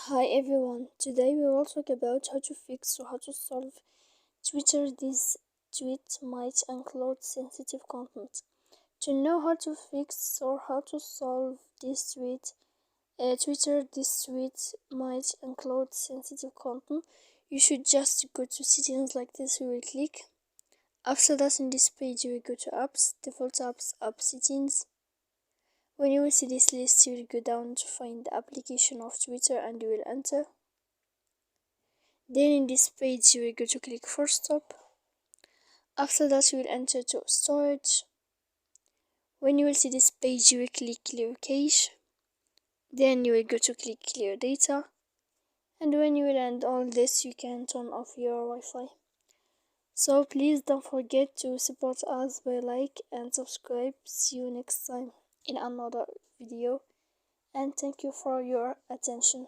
Hi everyone, today we will talk about how to fix or how to solve Twitter. This tweet might include sensitive content. To know how to fix or how to solve this this tweet might include sensitive content. You should just go to settings like this. We will click. After that, in this page, you will go to apps, default apps, app settings. When you will see this list, you will go down to find the application of Twitter and you will enter. Then in this page you will go to click for stop. After that you will enter to storage. When you will see this page you will click clear cache. Then you will go to click clear data. And when you will end all this you can turn off your Wi-Fi. So please don't forget to support us by like and subscribe. See you next time in another video and thank you for your attention.